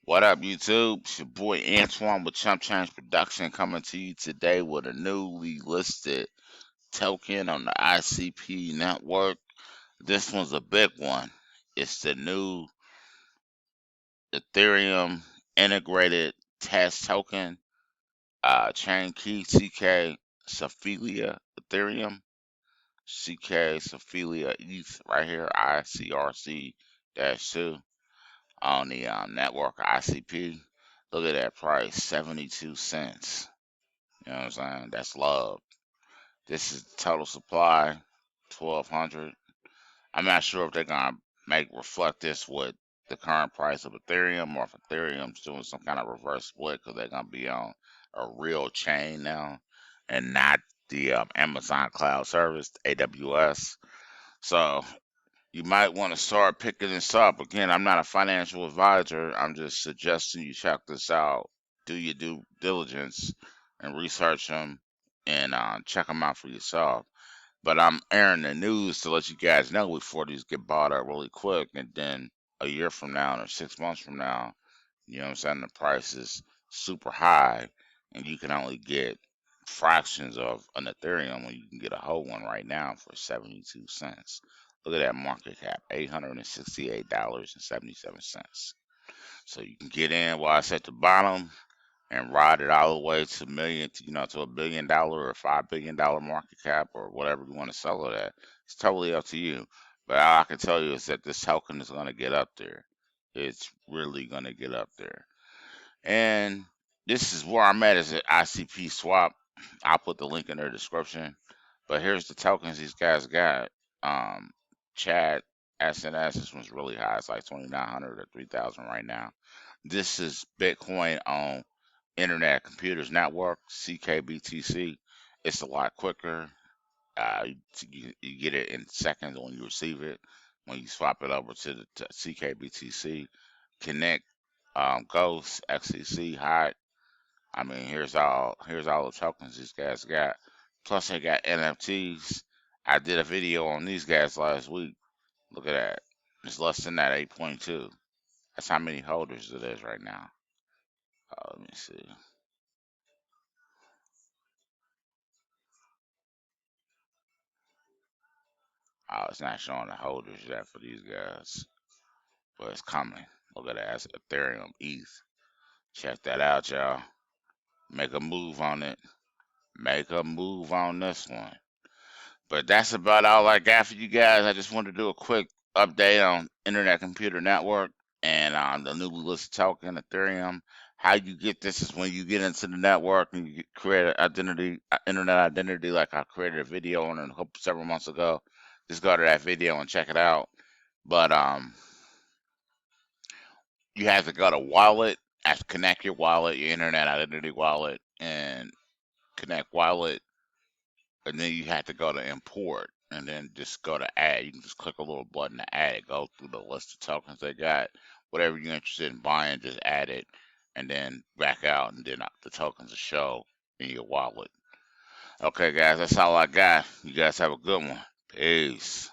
What up, YouTube? It's your boy Antoine with Chump Production coming to you today with a newly listed token on the ICP network. This one's a big one. It's the new Ethereum integrated test token, chain key CK Sepolia Ethereum, CK Sepolia ETH right here, ICRC-2 on the network ICP. Look at that price, 72 cents. You know what I'm saying? That's love. This is the total supply, 1,200. I'm not sure if they're gonna make reflect this with the current price of Ethereum, or if Ethereum's doing some kind of reverse split because they're gonna be on a real chain now and not the Amazon Cloud Service, AWS. So you might want to start picking this up. Again, I'm not a financial advisor. I'm just suggesting you check this out. Do your due diligence and research them and check them out for yourself. But I'm airing the news to let you guys know before these get bought up really quick. And then a year from now or 6 months from now, you know what I'm saying, the price is super high and you can only get fractions of an Ethereum when you can get a whole one right now for 72 cents. Look at that market cap, $868.77. So you can get in while it's at the bottom and ride it all the way to million, to $1 billion or $5 billion market cap or whatever you want to sell it at. It's totally up to you. But all I can tell you is that this token is going to get up there. It's really going to get up there. And this is where I'm at, is at ICP swap. I'll put the link in the description. But here's the tokens these guys got. Chad SNS, this one's really high. It's like 2,900 or 3,000 right now. This is Bitcoin on Internet Computers Network, CKBTC. It's a lot quicker. You get it in seconds when you receive it. When you swap it over to the CKBTC, Connect, Ghost, XCC, Hot. I mean, here's all the tokens these guys got. Plus, they got NFTs. I did a video on these guys last week. Look at that. It's less than that, 8.2. That's how many holders it is right now. Let me see. Oh, it's not showing the holders yet for these guys, but it's coming. Look at that. That's Ethereum ETH. Check that out, y'all. Make a move on it. Make a move on this one. But that's about all I got for you guys. I just wanted to do a quick update on Internet Computer Network and on the newly listed token, Ethereum. How you get this is when you get into the network and you create an identity, internet identity, like I created a video on it several months ago. Just go to that video and check it out. But you have to go to wallet, have to connect your wallet, your internet identity wallet, and connect wallet, and then you have to go to import and then just go to add. You can just click a little button to add it, go through the list of tokens they got. Whatever you're interested in buying, just add it and then back out, and then the tokens will show in your wallet. Okay, guys, that's all I got. You guys have a good one. Peace.